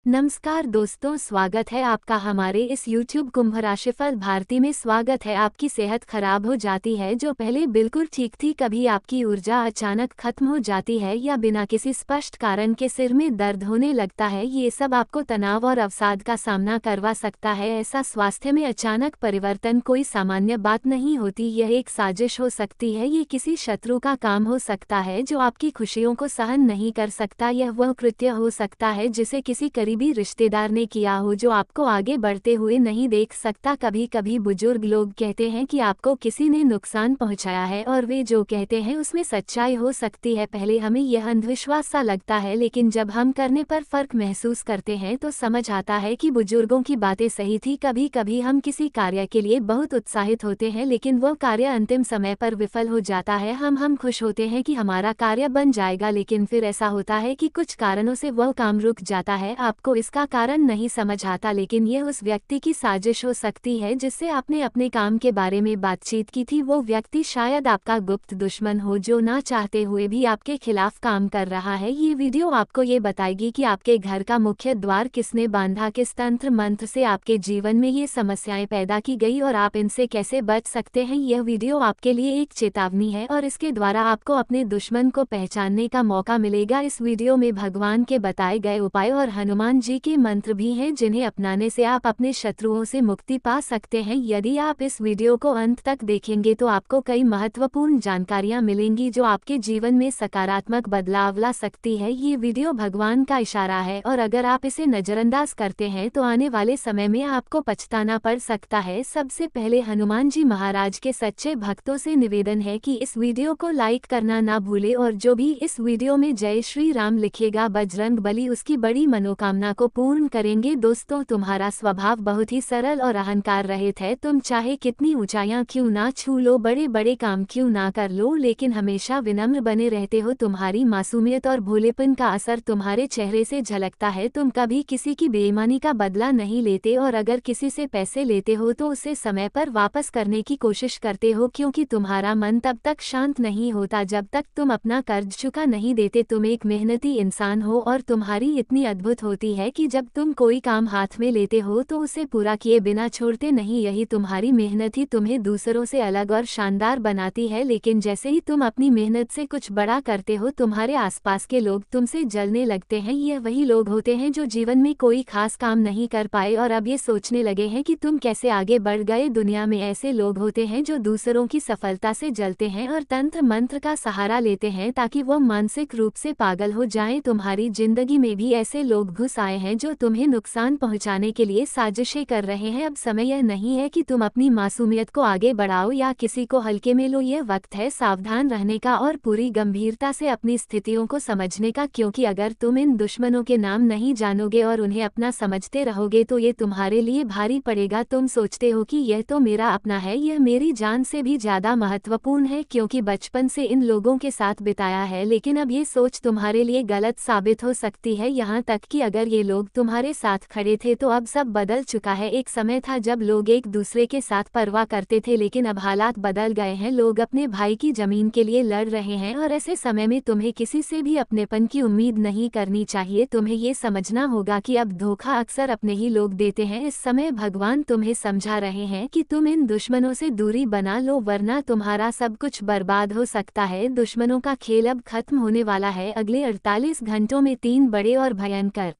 नमस्कार दोस्तों, स्वागत है आपका हमारे इस YouTube कुंभ राशिफल भारती में। स्वागत है। आपकी सेहत खराब हो जाती है जो पहले बिल्कुल ठीक थी, कभी आपकी ऊर्जा अचानक खत्म हो जाती है या बिना किसी स्पष्ट कारण के सिर में दर्द होने लगता है, ये सब आपको तनाव और अवसाद का सामना करवा सकता है। ऐसा स्वास्थ्य में अचानक परिवर्तन कोई सामान्य बात नहीं होती, यह एक साजिश हो सकती है। ये किसी शत्रु का काम हो सकता है जो आपकी खुशियों को सहन नहीं कर सकता। यह वह कृत्य हो सकता है जिसे किसी करीबी रिश्तेदार ने किया हो जो आपको आगे बढ़ते हुए नहीं देख सकता। कभी कभी बुजुर्ग लोग कहते हैं कि आपको किसी ने नुकसान पहुंचाया है और वे जो कहते हैं उसमें सच्चाई हो सकती है। पहले हमें यह अंधविश्वास सा लगता है, लेकिन जब हम करने पर फर्क महसूस करते हैं तो समझ आता है कि बुजुर्गों की बातें सही थी। कभी कभी हम किसी कार्य के लिए बहुत उत्साहित होते हैं लेकिन वह कार्य अंतिम समय पर विफल हो जाता है। हम खुश होते हैं कि हमारा कार्य बन जाएगा, लेकिन फिर ऐसा होता है कि कुछ कारणों से वह काम रुक जाता है। आपको इसका कारण नहीं समझ आता, लेकिन यह उस व्यक्ति की साजिश हो सकती है जिससे आपने अपने काम के बारे में बातचीत की थी। वो व्यक्ति शायद आपका गुप्त दुश्मन हो जो ना चाहते हुए भी आपके खिलाफ काम कर रहा है। ये वीडियो आपको ये बताएगी कि आपके घर का मुख्य द्वार किसने बांधा, किस तंत्र मंत्र से आपके जीवन में ये समस्याएं पैदा की गई और आप इनसे कैसे बच सकते हैं। यह वीडियो आपके लिए एक चेतावनी है और इसके द्वारा आपको अपने दुश्मन को पहचानने का मौका मिलेगा। इस वीडियो में भगवान के बताए गए उपाय और हनुमान जी के मंत्र भी हैं जिन्हें अपनाने से आप अपने शत्रुओं से मुक्ति पा सकते हैं। यदि आप इस वीडियो को अंत तक देखेंगे तो आपको कई महत्वपूर्ण जानकारियां मिलेंगी जो आपके जीवन में सकारात्मक बदलाव ला सकती है। ये वीडियो भगवान का इशारा है और अगर आप इसे नजरअंदाज करते हैं तो आने वाले समय में आपको पछताना पड़ सकता है। सबसे पहले हनुमान जी महाराज के सच्चे भक्तों से निवेदन है कि इस वीडियो को लाइक करना ना भूले और जो भी इस वीडियो में जय श्री राम लिखेगा बजरंग बली उसकी बड़ी मनोकामना को पूर्ण करेंगे। दोस्तों, तुम्हारा स्वभाव बहुत ही सरल और अहंकार रहित है। तुम चाहे कितनी ऊंचाइयां क्यों ना छू लो, बड़े बड़े काम क्यों ना कर लो, लेकिन हमेशा विनम्र बने रहते हो। तुम्हारी मासूमियत और भोलेपन का असर तुम्हारे चेहरे से झलकता है। तुम कभी किसी की बेईमानी का बदला नहीं लेते और अगर किसी से पैसे लेते हो तो उसे समय पर वापस करने की कोशिश करते हो, क्योंकि तुम्हारा मन तब तक शांत नहीं होता जब तक तुम अपना कर्ज चुका नहीं देते। तुम एक मेहनती इंसान हो और तुम्हारी इतनी अद्भुत होती है कि जब तुम कोई काम हाथ में लेते हो तो उसे पूरा किए बिना छोड़ते नहीं। यही तुम्हारी मेहनत ही तुम्हें दूसरों से अलग और शानदार बनाती है, लेकिन जैसे ही तुम अपनी मेहनत से कुछ बड़ा करते हो तुम्हारे आसपास के लोग तुमसे जलने लगते हैं। यह वही लोग होते हैं जो जीवन में कोई खास काम नहीं कर पाए और अब ये सोचने लगे हैं कि तुम कैसे आगे बढ़ गए। दुनिया में ऐसे लोग होते हैं जो दूसरों की सफलता से जलते हैं और तंत्र मंत्र का सहारा लेते हैं ताकि वो मानसिक रूप से पागल हो जाएं। तुम्हारी जिंदगी में भी ऐसे लोग घुस आए हैं जो तुम्हें नुकसान पहुंचाने के लिए साजिशें कर रहे हैं। अब समय यह नहीं है कि तुम अपनी मासूमियत को आगे बढ़ाओ या किसी को हल्के में लो। यह वक्त है सावधान रहने का और पूरी गंभीरता से अपनी स्थितियों को समझने का, क्योंकि अगर तुम इन दुश्मनों के नाम नहीं जानोगे और उन्हें अपना समझते रहोगे तो ये तुम्हारे लिए भारी पड़ेगा। तुम सोचते हो कि यह तो मेरा अपना है, यह मेरी जान से भी ज्यादा महत्वपूर्ण है क्योंकि बचपन से इन लोगों के साथ बिताया है, लेकिन अब ये सोच तुम्हारे लिए गलत साबित हो सकती है। यहाँ तक कि अगर ये लोग तुम्हारे साथ खड़े थे तो अब सब बदल चुका है। एक समय था जब लोग एक दूसरे के साथ परवाह करते थे, लेकिन अब हालात बदल गए हैं। लोग अपने भाई की जमीन के लिए लड़ रहे हैं और ऐसे समय में तुम्हें किसी से भी अपनेपन की उम्मीद नहीं करनी चाहिए। तुम्हें ये समझना होगा कि अब धोखा अक्सर अपने ही लोग देते हैं। इस समय भगवान तुम्हें समझा रहे हैं कि तुम इन दुश्मनों से दूरी बना लो, वरना तुम्हारा सब कुछ बर्बाद हो सकता है। दुश्मनों का खेल अब खत्म होने वाला है। अगले 48 घंटों में 3 बड़े और भयंकर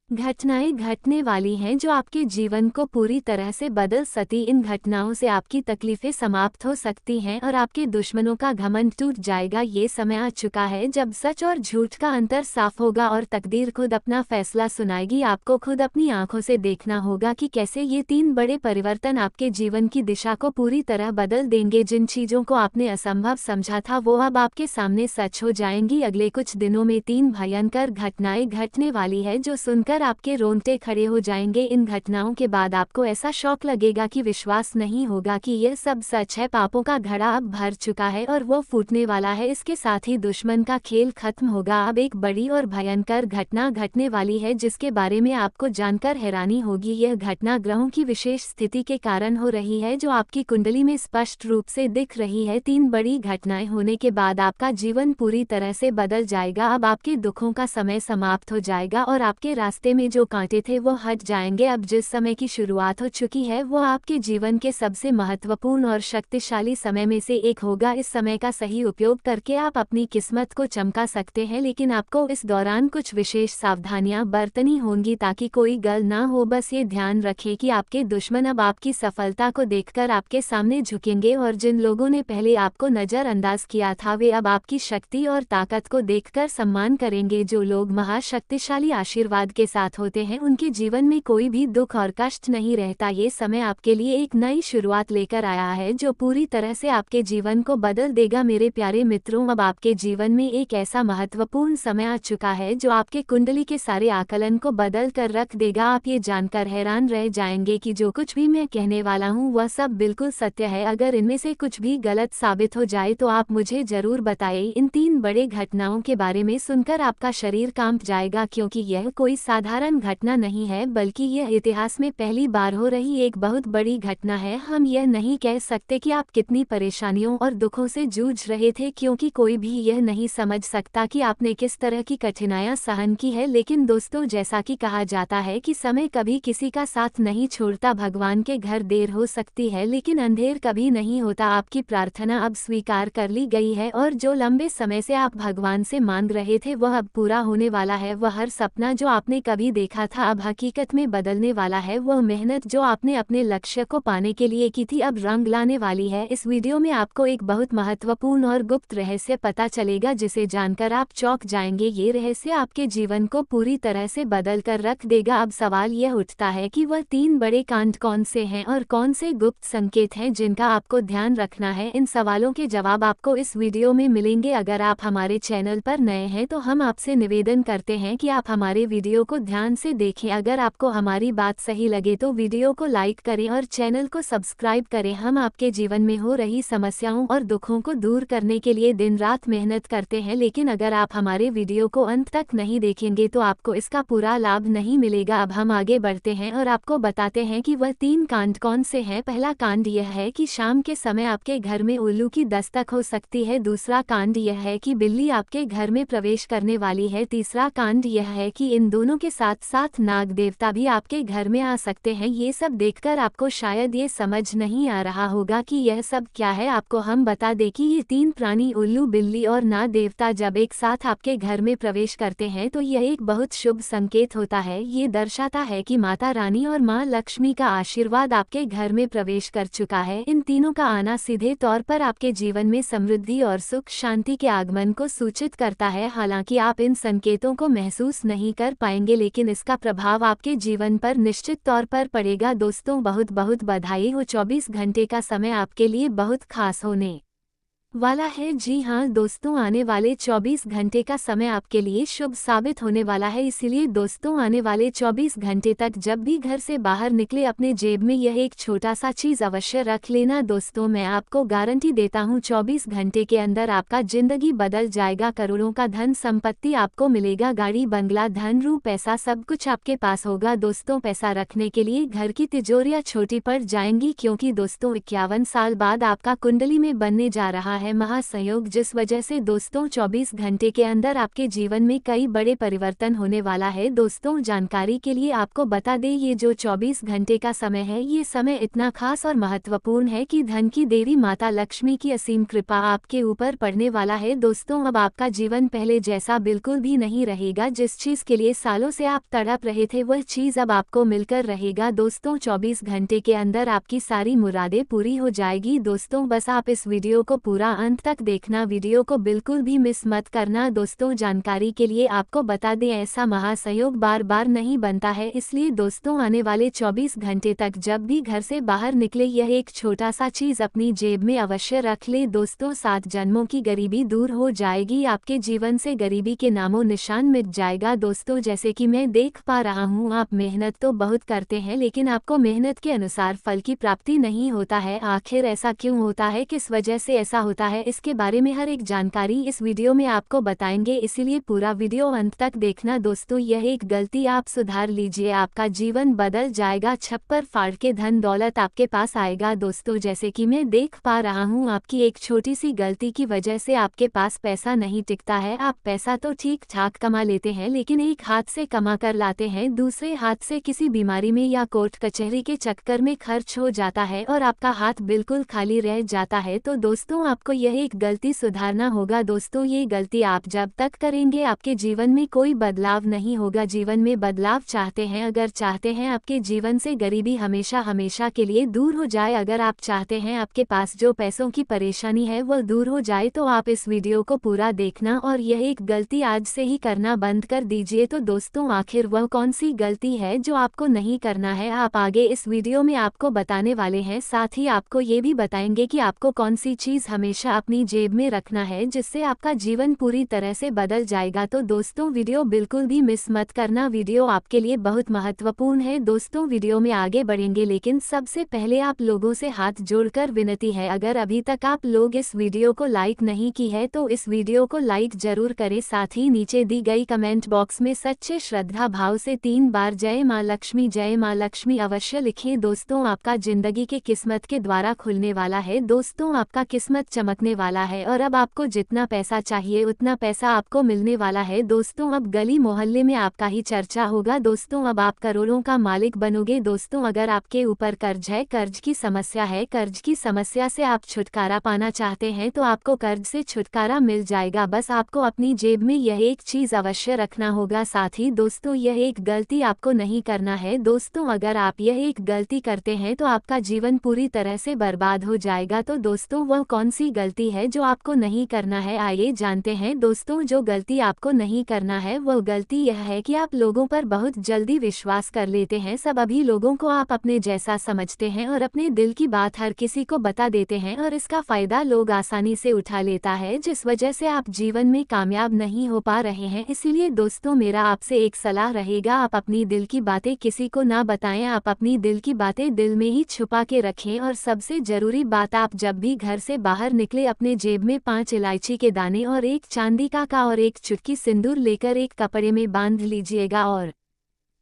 घटनाएं घटने वाली हैं जो आपके जीवन को पूरी तरह से बदल सकती। इन घटनाओं से आपकी तकलीफें समाप्त हो सकती हैं और आपके दुश्मनों का घमंड टूट जाएगा। ये समय आ चुका है जब सच और झूठ का अंतर साफ होगा और तकदीर खुद अपना फैसला सुनाएगी। आपको खुद अपनी आंखों से देखना होगा कि कैसे ये 3 बड़े परिवर्तन आपके जीवन की दिशा को पूरी तरह बदल देंगे। जिन चीजों को आपने असंभव समझा था वो अब आपके सामने सच हो जाएंगी। अगले कुछ दिनों में 3 भयंकर घटनाएं घटने वाली है जो सुनकर आपके रोंगटे खड़े हो जाएंगे। इन घटनाओं के बाद आपको ऐसा शौक लगेगा कि विश्वास नहीं होगा कि यह सब सच है। पापों का घड़ा अब भर चुका है और वो फूटने वाला है। इसके साथ ही दुश्मन का खेल खत्म होगा। अब एक बड़ी और भयंकर घटना घटने वाली है जिसके बारे में आपको जानकर हैरानी होगी। यह घटना ग्रहों की विशेष स्थिति के कारण हो रही है जो आपकी कुंडली में स्पष्ट रूप से दिख रही है। 3 बड़ी घटनाएं होने के बाद आपका जीवन पूरी तरह से बदल जाएगा। अब आपके दुखों का समय समाप्त हो जाएगा और आपके रास्ते रास्ते में जो कांटे थे वो हट जाएंगे। अब जिस समय की शुरुआत हो चुकी है वो आपके जीवन के सबसे महत्वपूर्ण और शक्तिशाली समय में से एक होगा। इस समय का सही उपयोग करके आप अपनी किस्मत को चमका सकते हैं, लेकिन आपको इस दौरान कुछ विशेष सावधानियां बरतनी होंगी ताकि कोई गल ना हो। बस ये ध्यान रखें कि आपके दुश्मन अब आपकी सफलता को देखकर आपके सामने झुकेंगे और जिन लोगों ने पहले आपको नजरअंदाज किया था वे अब आपकी शक्ति और ताकत को देखकर सम्मान करेंगे। जो लोग महाशक्तिशाली आशीर्वाद के साथ होते हैं उनके जीवन में कोई भी दुख और कष्ट नहीं रहता। ये समय आपके लिए एक नई शुरुआत लेकर आया है जो पूरी तरह से आपके जीवन को बदल देगा। मेरे प्यारे मित्रों, अब आपके जीवन में एक ऐसा महत्वपूर्ण समय आ चुका है जो आपके कुंडली के सारे आकलन को बदल कर रख देगा। आप ये जानकर हैरान रह जाएंगे कि जो कुछ भी मैं कहने वाला हूँ वह सब बिल्कुल सत्य है। अगर इनमें से कुछ भी गलत साबित हो जाए तो आप मुझे जरूर बताइए। इन 3 बड़े घटनाओं के बारे में सुनकर आपका शरीर कांप जाएगा, क्योंकि यह कोई साधारण घटना नहीं है बल्कि यह इतिहास में पहली बार हो रही एक बहुत बड़ी घटना है। हम यह नहीं कह सकते कि आप कितनी परेशानियों और दुखों से जूझ रहे थे, क्योंकि कोई भी यह नहीं समझ सकता कि आपने किस तरह की कठिनाइयां सहन की है। लेकिन दोस्तों, जैसा कि कहा जाता है कि समय कभी किसी का साथ नहीं छोड़ता। भगवान के घर देर हो सकती है लेकिन अंधेर कभी नहीं होता। आपकी प्रार्थना अब स्वीकार कर ली गई है और जो लंबे समय से आप भगवान से मांग रहे थे वह अब पूरा होने वाला है। वह हर सपना जो आपने कभी देखा था अब हकीकत में बदलने वाला है। वह मेहनत जो आपने अपने लक्ष्य को पाने के लिए की थी अब रंग लाने वाली है। इस वीडियो में आपको एक बहुत महत्वपूर्ण और गुप्त रहस्य पता चलेगा जिसे जानकर आप चौंक जाएंगे। ये रहस्य आपके जीवन को पूरी तरह से बदल कर रख देगा। अब सवाल यह उठता है कि वह 3 बड़े कांड कौन से हैं और कौन से गुप्त संकेत हैं जिनका आपको ध्यान रखना है। इन सवालों के जवाब आपको इस वीडियो में मिलेंगे। अगर आप हमारे चैनल पर नए हैं तो हम आपसे निवेदन करते हैं कि आप हमारे वीडियो को ध्यान से देखें। अगर आपको हमारी बात सही लगे तो वीडियो को लाइक करें और चैनल को सब्सक्राइब करें। हम आपके जीवन में हो रही समस्याओं और दुखों को दूर करने के लिए दिन रात मेहनत करते हैं, लेकिन अगर आप हमारे वीडियो को अंत तक नहीं देखेंगे तो आपको इसका पूरा लाभ नहीं मिलेगा। अब हम आगे बढ़ते हैं और आपको बताते हैं कि वह 3 कांड कौन से हैं। पहला कांड यह है कि शाम के समय आपके घर में उल्लू की दस्तक हो सकती है। दूसरा कांड यह है कि बिल्ली आपके घर में प्रवेश करने वाली है। तीसरा कांड यह है कि इन दोनों के साथ साथ नाग देवता भी आपके घर में आ सकते हैं। ये सब देखकर आपको शायद ये समझ नहीं आ रहा होगा कि यह सब क्या है। आपको हम बता दें कि ये 3 प्राणी उल्लू, बिल्ली और नाग देवता जब एक साथ आपके घर में प्रवेश करते हैं तो यह एक बहुत शुभ संकेत होता है। ये दर्शाता है कि माता रानी और माँ लक्ष्मी का आशीर्वाद आपके घर में प्रवेश कर चुका है। इन तीनों का आना सीधे तौर पर आपके जीवन में समृद्धि और सुख शांति के आगमन को सूचित करता है। हालांकि आप इन संकेतों को महसूस नहीं कर पाएंगे, लेकिन इसका प्रभाव आपके जीवन पर निश्चित तौर पर पड़ेगा। दोस्तों, बहुत बहुत बधाई हो। 24 घंटे का समय आपके लिए बहुत खास होने वाला है। जी हाँ दोस्तों, आने वाले 24 घंटे का समय आपके लिए शुभ साबित होने वाला है। इसीलिए दोस्तों, आने वाले 24 घंटे तक जब भी घर से बाहर निकले अपने जेब में यह एक छोटा सा चीज अवश्य रख लेना। दोस्तों, मैं आपको गारंटी देता हूँ 24 घंटे के अंदर आपका जिंदगी बदल जाएगा। करोड़ों का धन संपत्ति आपको मिलेगा। गाड़ी, बंगला, धन, रू, पैसा सब कुछ आपके पास होगा। दोस्तों, पैसा रखने के लिए घर की तिजोरियां छोटी पड़ जाएंगी, क्योंकि दोस्तों 51 साल बाद आपका कुंडली में बनने जा रहा है महासंयोग, जिस वजह से दोस्तों 24 घंटे के अंदर आपके जीवन में कई बड़े परिवर्तन होने वाला है। दोस्तों, जानकारी के लिए आपको बता दें, ये जो 24 घंटे का समय है ये समय इतना खास और महत्वपूर्ण है कि धन की देवी माता लक्ष्मी की असीम कृपा आपके ऊपर पड़ने वाला है। दोस्तों, अब आपका जीवन पहले जैसा बिल्कुल भी नहीं रहेगा। जिस चीज के लिए सालों से आप तड़प रहे थे वह चीज अब आपको मिलकर रहेगा। दोस्तों, 24 घंटे के अंदर आपकी सारी मुरादें पूरी हो जाएगी। दोस्तों, बस आप इस वीडियो को पूरा अंत तक देखना, वीडियो को बिल्कुल भी मिस मत करना। दोस्तों, जानकारी के लिए आपको बता दें, ऐसा महासंयोग बार बार नहीं बनता है। इसलिए दोस्तों, आने वाले 24 घंटे तक जब भी घर से बाहर निकले यह एक छोटा सा चीज अपनी जेब में अवश्य रख ले। दोस्तों, 7 जन्मों की गरीबी दूर हो जाएगी। आपके जीवन से गरीबी के नामों निशान मिट जाएगा। दोस्तों, जैसे कि मैं देख पा रहा हूँ आप मेहनत तो बहुत करते हैं, लेकिन आपको मेहनत के अनुसार फल की प्राप्ति नहीं होता है। आखिर ऐसा क्यों होता है, किस वजह से ऐसा होता होता है, इसके बारे में हर एक जानकारी इस वीडियो में आपको बताएंगे, इसीलिए पूरा वीडियो अंत तक देखना दोस्तों। यह एक गलती आप सुधार लीजिए, आपका जीवन बदल जाएगा, छप्पर फाड़ के धन दौलत आपके पास आएगा। दोस्तों जैसे कि मैं देख पा रहा हूँ, आपकी एक छोटी सी गलती की वजह से आपके पास पैसा नहीं टिकता है। आप पैसा तो ठीक ठाक कमा लेते हैं, लेकिन एक हाथ से कमा कर लाते हैं, दूसरे हाथ से किसी बीमारी में या कोर्ट कचहरी के चक्कर में खर्च हो जाता है और आपका हाथ बिल्कुल खाली रह जाता है। तो दोस्तों आपको यह एक गलती सुधारना होगा। दोस्तों ये गलती आप जब तक करेंगे आपके जीवन में कोई बदलाव नहीं होगा। जीवन में बदलाव चाहते हैं, अगर चाहते हैं आपके जीवन से गरीबी हमेशा हमेशा के लिए दूर हो जाए, अगर आप चाहते हैं आपके पास जो पैसों की परेशानी है वो दूर हो जाए, तो आप इस वीडियो को पूरा देखना और यह एक गलती आज से ही करना बंद कर दीजिए। तो दोस्तों आखिर वह कौन सी गलती है जो आपको नहीं करना है, आप आगे इस वीडियो में आपको बताने वाले हैं। साथ ही आपको ये भी बताएंगे कि आपको कौन सी चीज हमेशा अपनी जेब में रखना है जिससे आपका जीवन पूरी तरह से बदल जाएगा। तो दोस्तों वीडियो बिल्कुल भी मिस मत करना, वीडियो आपके लिए बहुत महत्वपूर्ण है। दोस्तों वीडियो में आगे बढ़ेंगे, लेकिन सबसे पहले आप लोगों से हाथ जोड़कर विनती है, अगर अभी तक आप लोग इस वीडियो को लाइक नहीं की है तो इस वीडियो को लाइक जरूर करें। साथ ही नीचे दी गई कमेंट बॉक्स में सच्चे श्रद्धा भाव से 3 बार जय माँ लक्ष्मी अवश्य लिखें। दोस्तों आपका जिंदगी के किस्मत के द्वारा खुलने वाला है, दोस्तों आपका किस्मत चमकने वाला है और अब आपको जितना पैसा चाहिए उतना पैसा आपको मिलने वाला है। दोस्तों अब गली मोहल्ले में आपका ही चर्चा होगा। दोस्तों अब आप करोड़ों का मालिक बनोगे। दोस्तों अगर आपके ऊपर कर्ज है, कर्ज की समस्या है, कर्ज की समस्या से आप छुटकारा पाना चाहते हैं तो आपको कर्ज से छुटकारा मिल जाएगा। बस आपको अपनी जेब में यह एक चीज अवश्य रखना होगा। साथ ही दोस्तों यह एक गलती आपको नहीं करना है। दोस्तों अगर आप यह एक गलती करते हैं तो आपका जीवन पूरी तरह से बर्बाद हो जाएगा। तो दोस्तों वह कौन सी गलती है जो आपको नहीं करना है, आइए जानते हैं। दोस्तों जो गलती आपको नहीं करना है वह गलती यह है कि आप लोगों पर बहुत जल्दी विश्वास कर लेते हैं। सब अभी लोगों को आप अपने जैसा समझते हैं और अपने दिल की बात हर किसी को बता देते हैं और इसका फायदा लोग आसानी से उठा लेता है, जिस वजह से आप जीवन में कामयाब नहीं हो पा रहे हैं। इसीलिए दोस्तों मेरा आपसे एक सलाह रहेगा, आप अपनी दिल की बातें किसी को ना बताएं, आप अपनी दिल की बातें दिल में ही छुपा के रखें। और सबसे जरूरी बात, आप जब भी घर से बाहर निकले अपने जेब में 5 इलायची के दाने और एक चांदी का और एक चुटकी सिंदूर लेकर एक कपड़े में बांध लीजिएगा और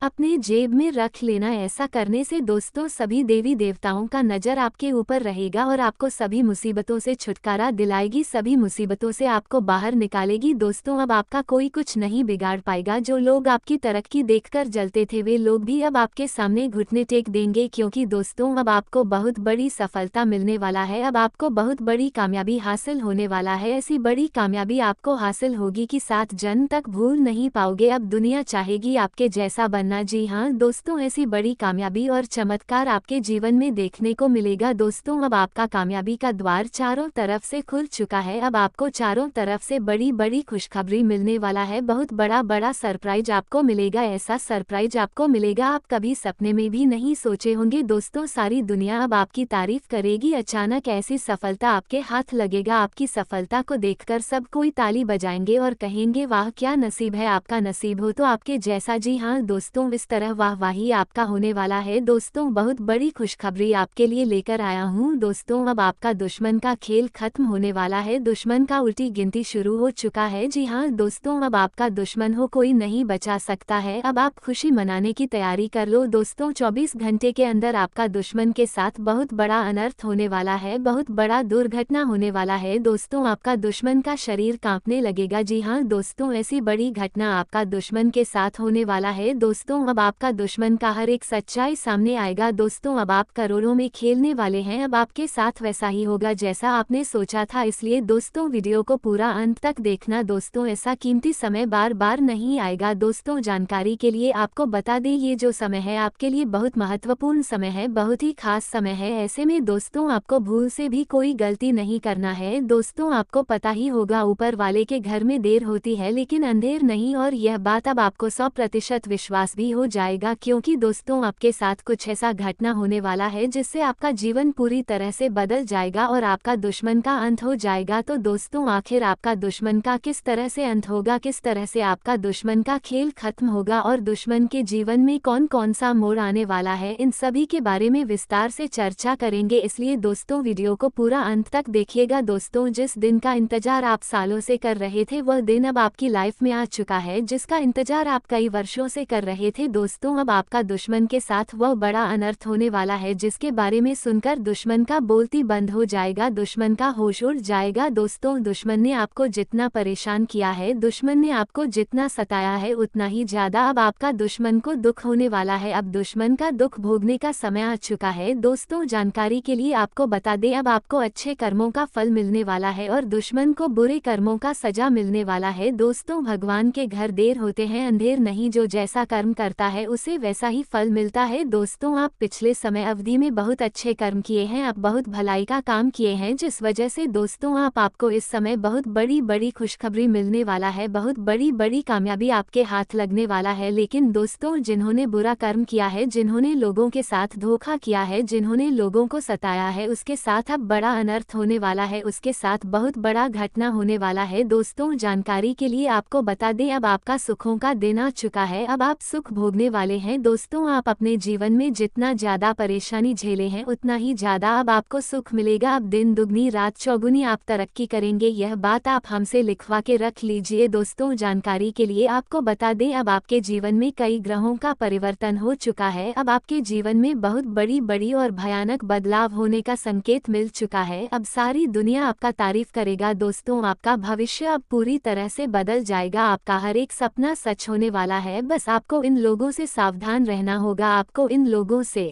अपने जेब में रख लेना। ऐसा करने से दोस्तों सभी देवी देवताओं का नजर आपके ऊपर रहेगा और आपको सभी मुसीबतों से छुटकारा दिलाएगी, सभी मुसीबतों से आपको बाहर निकालेगी। दोस्तों अब आपका कोई कुछ नहीं बिगाड़ पाएगा। जो लोग आपकी तरक्की देखकर जलते थे वे लोग भी अब आपके सामने घुटने टेक देंगे, क्योंकि दोस्तों अब आपको बहुत बड़ी सफलता मिलने वाला है, अब आपको बहुत बड़ी कामयाबी हासिल होने वाला है। ऐसी बड़ी कामयाबी आपको हासिल होगी कि 7 जन्म तक भूल नहीं पाओगे। अब दुनिया चाहेगी आपके जैसा बनना। जी हाँ दोस्तों, ऐसी बड़ी कामयाबी और चमत्कार आपके जीवन में देखने को मिलेगा। दोस्तों अब आपका कामयाबी का द्वार चारों तरफ से खुल चुका है, अब आपको चारों तरफ से बड़ी बड़ी खुशखबरी मिलने वाला है, बहुत बड़ा सरप्राइज आपको मिलेगा। ऐसा सरप्राइज आपको मिलेगा आप कभी सपने में भी नहीं सोचे होंगे। दोस्तों सारी दुनिया अब आपकी तारीफ करेगी, अचानक ऐसी सफलता आपके हाथ लगेगा। आपकी सफलता को देखकर सब कोई ताली बजाएंगे और कहेंगे वाह क्या नसीब है, आपका नसीब हो तो आपके जैसा। जी हाँ दोस्तों इस तरह वाहवाही आपका होने वाला है। दोस्तों बहुत बड़ी खुशखबरी आपके लिए लेकर आया हूँ। दोस्तों अब आपका दुश्मन का खेल खत्म होने वाला है, दुश्मन का उल्टी गिनती शुरू हो चुका है। जी हाँ दोस्तों अब आपका दुश्मन हो कोई नहीं बचा सकता है, अब आप खुशी मनाने की तैयारी कर लो। दोस्तों 24 घंटे के अंदर आपका दुश्मन के साथ बहुत बड़ा अनर्थ होने वाला है, बहुत बड़ा दुर्घटना होने वाला है। दोस्तों आपका दुश्मन का शरीर कांपने लगेगा। जी हाँ दोस्तों ऐसी बड़ी घटना आपका दुश्मन के साथ होने वाला है। दोस्तों अब आपका दुश्मन का हर एक सच्चाई सामने आएगा। दोस्तों अब आप करोड़ों में खेलने वाले हैं, अब आपके साथ वैसा ही होगा जैसा आपने सोचा था, इसलिए दोस्तों वीडियो को पूरा अंत तक देखना। दोस्तों ऐसा कीमती समय बार बार नहीं आएगा। दोस्तों जानकारी के लिए आपको बता दें ये जो समय है आपके लिए बहुत महत्वपूर्ण समय है, बहुत ही खास समय है। ऐसे में दोस्तों आपको भूल से भी कोई गलती नहीं करना है। दोस्तों आपको पता ही होगा ऊपर वाले के घर में देर होती है लेकिन अंधेर नहीं, और यह बात अब आपको 100% विश्वास भी हो जाएगा, क्योंकि दोस्तों आपके साथ कुछ ऐसा घटना होने वाला है जिससे आपका जीवन पूरी तरह से बदल जाएगा और आपका दुश्मन का अंत हो जाएगा। तो दोस्तों आखिर आपका दुश्मन का किस तरह से अंत होगा, किस तरह से आपका दुश्मन का खेल खत्म होगा और दुश्मन के जीवन में कौन कौन सा मोड़ आने वाला है, इन सभी के बारे में विस्तार से चर्चा करेंगे। इसलिए दोस्तों वीडियो को पूरा अंत तक देखिएगा। दोस्तों जिस दिन का इंतजार आप सालों से कर रहे थे वह दिन अब आपकी लाइफ में आ चुका है, जिसका इंतजार आप कई वर्षों से कर रहे थे। दोस्तों अब आपका दुश्मन के साथ वह बड़ा अनर्थ होने वाला है जिसके बारे में सुनकर दुश्मन का बोलती बंद हो जाएगा, दुश्मन का होश उड़ जाएगा। दोस्तों दुश्मन ने आपको जितना परेशान किया है, दुश्मन ने आपको जितना सताया है, उतना ही ज्यादा अब आपका दुश्मन को दुख होने वाला है। अब दुश्मन का दुख भोगने का समय आ चुका है। दोस्तों जानकारी के लिए आपको बता दें, अब आपको अच्छे कर्मों का फल मिलने वाला है और दुश्मन को बुरे कर्मों का सजा मिलने वाला है। दोस्तों भगवान के घर देर होते हैं अंधेर नहीं, जो जैसा कर्म करता है उसे वैसा ही फल मिलता है। दोस्तों आप पिछले समय अवधि में बहुत अच्छे कर्म किए हैं, आप बहुत भलाई का काम किए हैं, जिस वजह से दोस्तों आपको इस समय बहुत बड़ी बड़ी खुशखबरी मिलने वाला है, बहुत बड़ी बड़ी कामयाबी आपके हाथ लगने वाला है। लेकिन दोस्तों जिन्होंने बुरा कर्म किया है, जिन्होंने लोगों के साथ धोखा किया है, जिन्होंने लोगों को सताया है, उसके साथ अब बड़ा अनर्थ होने वाला है, उसके साथ बहुत बड़ा घटना होने वाला है। दोस्तों जानकारी के लिए आपको बता दें, अब आपका सुखों का दिन आ चुका है, अब आप सुख भोगने वाले हैं। दोस्तों आप अपने जीवन में जितना ज्यादा परेशानी झेले हैं उतना ही ज्यादा अब आपको सुख मिलेगा। अब दिन दुगनी रात चौगुनी आप तरक्की करेंगे, यह बात आप हमसे लिखवा के रख लीजिए। दोस्तों जानकारी के लिए आपको बता दें, अब आपके जीवन में कई ग्रहों का परिवर्तन हो चुका है, अब आपके जीवन में बहुत बड़ी बड़ी और भयानक बदलाव होने का संकेत मिल चुका है। अब सारी दुनिया आपका तारीफ करेगा। दोस्तों आपका भविष्य अब पूरी तरह से बदल जाएगा, आपका हर एक सपना सच होने वाला है। बस आपको इन लोगों से सावधान रहना होगा, आपको इन लोगों से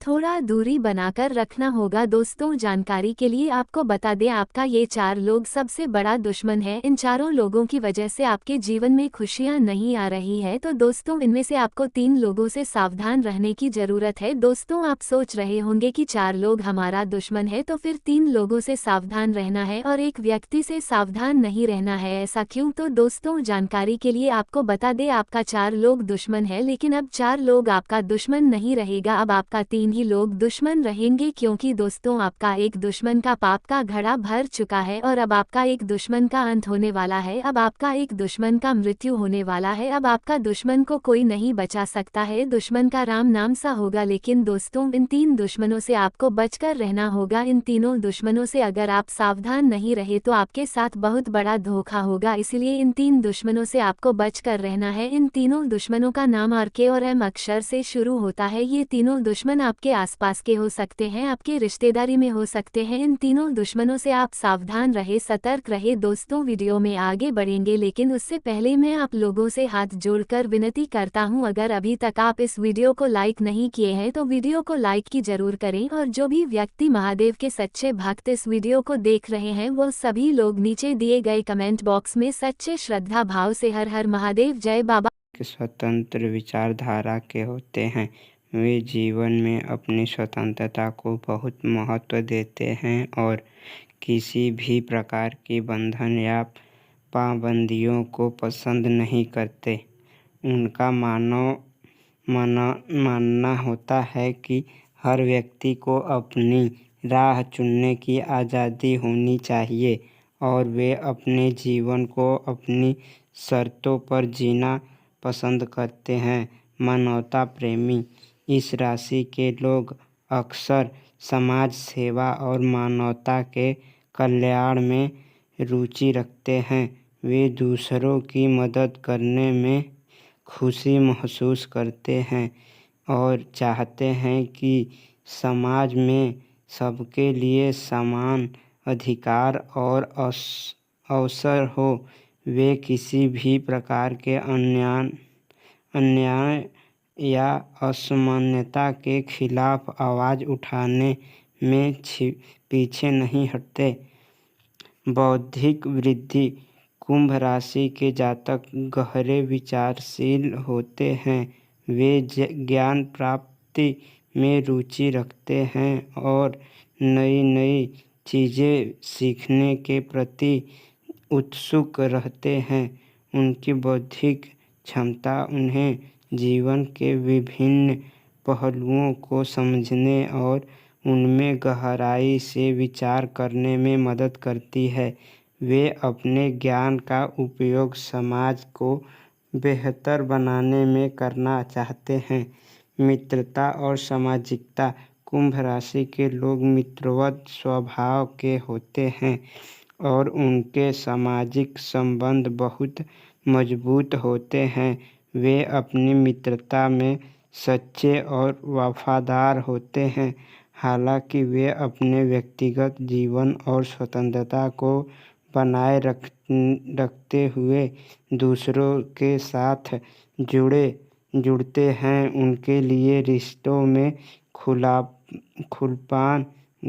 थोड़ा दूरी बनाकर रखना होगा। दोस्तों जानकारी के लिए आपको बता दें, आपका ये 4 लोग सबसे बड़ा दुश्मन है, इन चारों लोगों की वजह से आपके जीवन में खुशियां नहीं आ रही है। तो दोस्तों इनमें से आपको 3 लोगों से सावधान रहने की जरूरत है। दोस्तों आप सोच रहे होंगे कि 4 लोग हमारा दुश्मन है तो फिर 3 लोगों से सावधान रहना है और एक व्यक्ति से सावधान नहीं रहना है, ऐसा क्यों? तो दोस्तों जानकारी के लिए आपको बता दें, आपका 4 लोग दुश्मन है, लेकिन अब 4 लोग आपका दुश्मन नहीं रहेगा, अब आपका 3 ही लोग दुश्मन रहेंगे, क्योंकि दोस्तों आपका एक दुश्मन का पाप का घड़ा भर चुका है और अब आपका एक दुश्मन का अंत होने वाला है, अब आपका एक दुश्मन का मृत्यु होने वाला है, अब आपका दुश्मन को कोई नहीं बचा सकता है, दुश्मन का राम नाम सा होगा। लेकिन दोस्तों इन 3 दुश्मनों से आपको बचकर रहना होगा, इन तीनों दुश्मनों से अगर आप सावधान नहीं रहे तो आपके साथ बहुत बड़ा धोखा होगा, इसलिए इन 3 दुश्मनों से आपको बचकर रहना है। इन तीनों दुश्मनों का नाम RK और M अक्षर से शुरू होता है, ये तीनों दुश्मन आपके आसपास के हो सकते हैं, आपके रिश्तेदारी में हो सकते हैं, इन तीनों दुश्मनों से आप सावधान रहे, सतर्क रहे। दोस्तों वीडियो में आगे बढ़ेंगे, लेकिन उससे पहले मैं आप लोगों से हाथ जोड़कर विनती करता हूं, अगर अभी तक आप इस वीडियो को लाइक नहीं किए हैं तो वीडियो को लाइक की जरूर करें, और जो भी व्यक्ति महादेव के सच्चे भक्त इस वीडियो को देख रहे हैं वो सभी लोग नीचे दिए गए कमेंट बॉक्स में सच्चे श्रद्धा भाव से हर हर महादेव जय बाबा स्वतंत्र विचारधारा के होते हैं, वे जीवन में अपनी स्वतंत्रता को बहुत महत्व देते हैं और किसी भी प्रकार की बंधन या पाबंदियों को पसंद नहीं करते। उनका मानना होता है कि हर व्यक्ति को अपनी राह चुनने की आज़ादी होनी चाहिए और वे अपने जीवन को अपनी शर्तों पर जीना पसंद करते हैं। मानवता प्रेमी इस राशि के लोग अक्सर समाज सेवा और मानवता के कल्याण में रुचि रखते हैं। वे दूसरों की मदद करने में खुशी महसूस करते हैं और चाहते हैं कि समाज में सबके लिए समान अधिकार और अवसर हो। वे किसी भी प्रकार के अन्याय या असमानता के खिलाफ आवाज़ उठाने में पीछे नहीं हटते। बौद्धिक वृद्धि कुंभ राशि के जातक गहरे विचारशील होते हैं, वे ज्ञान प्राप्ति में रुचि रखते हैं और नई नई चीज़ें सीखने के प्रति उत्सुक रहते हैं। उनकी बौद्धिक क्षमता उन्हें जीवन के विभिन्न पहलुओं को समझने और उनमें गहराई से विचार करने में मदद करती है। वे अपने ज्ञान का उपयोग समाज को बेहतर बनाने में करना चाहते हैं। मित्रता और सामाजिकता। कुंभ राशि के लोग मित्रवत स्वभाव के होते हैं और उनके सामाजिक संबंध बहुत मजबूत होते हैं। वे अपनी मित्रता में सच्चे और वफादार होते हैं। हालांकि वे अपने व्यक्तिगत जीवन और स्वतंत्रता को बनाए रखते हुए दूसरों के साथ जुड़ते हैं। उनके लिए रिश्तों में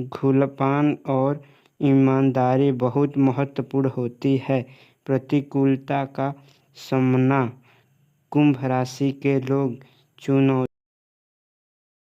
खुलापन और ईमानदारी बहुत महत्वपूर्ण होती है। प्रतिकूलता का सामना। कुंभ राशि के लोग चुनौती